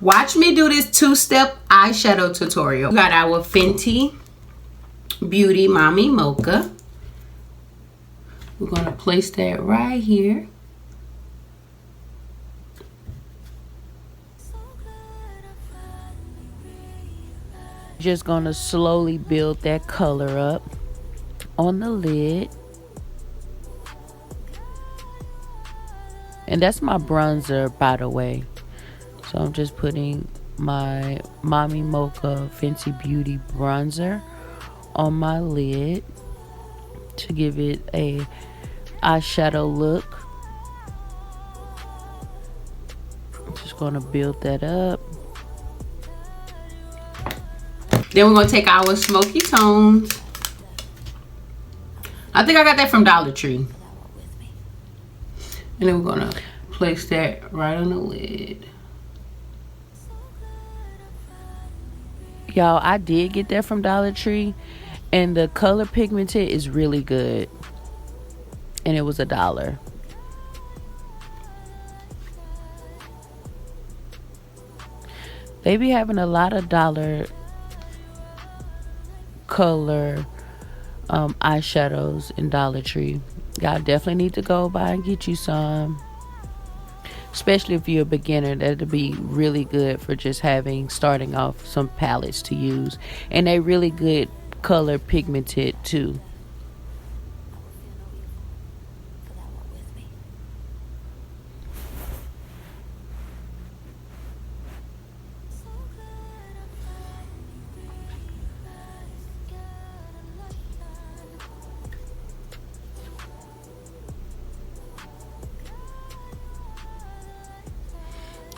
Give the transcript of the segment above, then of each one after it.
Watch me do this two-step eyeshadow tutorial. We got our Fenty Beauty Mommy Mocha. We're going to place that right here. Just going to slowly build that color up on the lid. And that's my bronzer, by the way. So I'm just putting my Mommy Mocha Fenty Beauty bronzer on my lid to give it a eyeshadow look. I'm just going to build that up. Then we're going to take our smoky tones. I think I got that from Dollar Tree. And then we're going to place that right on the lid. Y'all, I did get that from Dollar Tree. And the color pigmented is really good. And it was $1. They be having a lot of dollar color eyeshadows in Dollar Tree. Y'all definitely need to go by and get you some. Especially if you're a beginner, that'd be really good for just starting off some palettes to use. And they really good color pigmented too.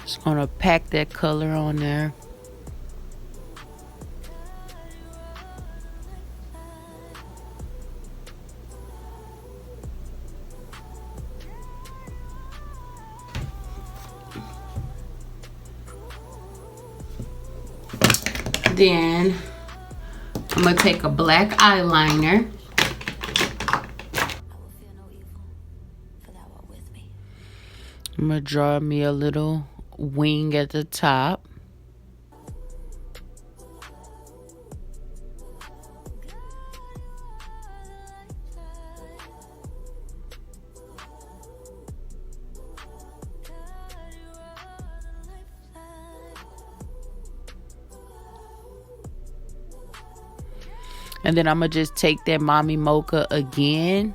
Just gonna pack that color on there. Then I'm gonna take a black eyeliner. I'm gonna draw me a little wing at the top. And then I'm gonna just take that Mommy Mocha again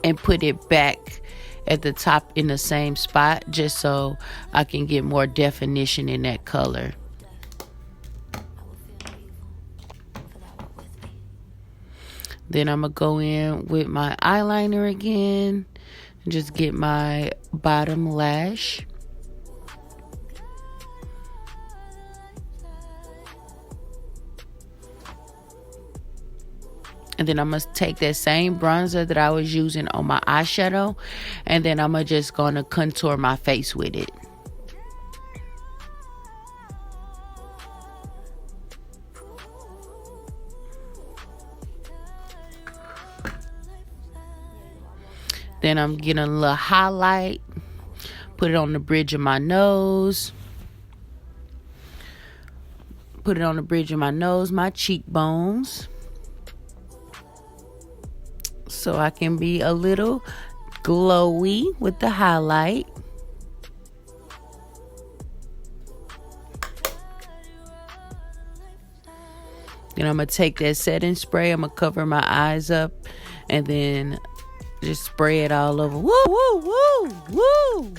and put it back at the top in the same spot, just so I can get more definition in that color. Then I'm gonna go in with my eyeliner again and just get my bottom lash. And then I'm going to take that same bronzer that I was using on my eyeshadow. And then I'm just going to contour my face with it. Then I'm getting a little highlight. Put it on the bridge of my nose. Put it on the bridge of my nose, my cheekbones. So I can be a little glowy with the highlight. Then I'm going to take that setting spray. I'm going to cover my eyes up and then just spray it all over. Woo, woo, woo, woo.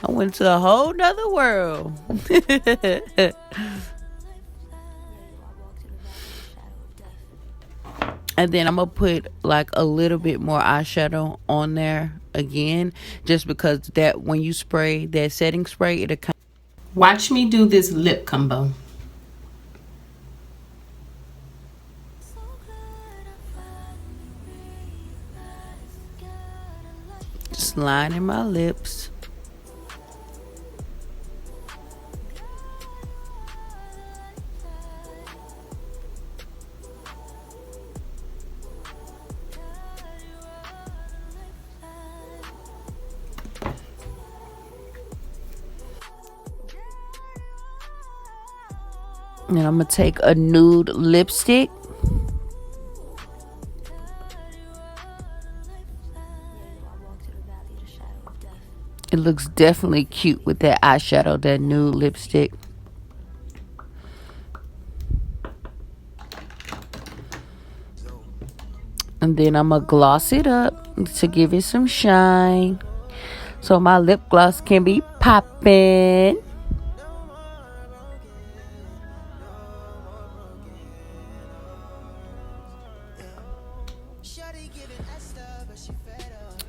I went to a whole nother world. And then I'm going to put like a little bit more eyeshadow on there again. Just because that when you spray that setting spray, it'll kind of... Watch me do this lip combo. Just lining my lips. And I'm going to take a nude lipstick. It looks definitely cute with that eyeshadow, that nude lipstick. And then I'm going to gloss it up to give it some shine, so my lip gloss can be popping.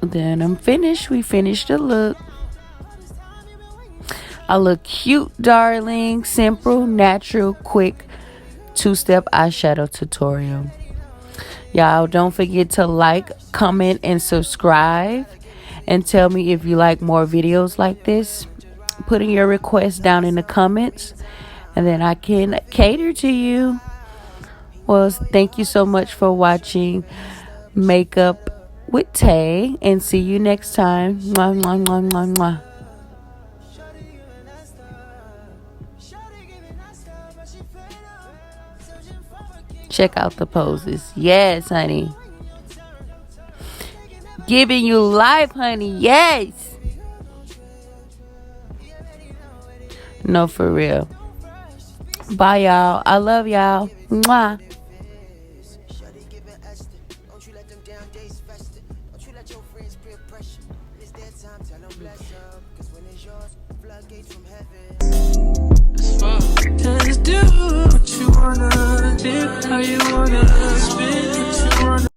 Then I'm finished. We finished the look. I look cute, darling. Simple, natural, quick 2-step eyeshadow tutorial. Y'all don't forget to like, comment, and subscribe. And tell me if you like more videos like this. Putting your requests down in the comments, and then I can cater to you. Well, thank you so much for watching Makeup with Tae, and see you next time. Mwah, mwah, mwah, mwah, mwah. Check out the poses. Yes, honey. Giving you life, honey. Yes. No, for real. Bye, y'all. I love y'all. Mwah. Just do what you wanna do, how you wanna spin what you wanna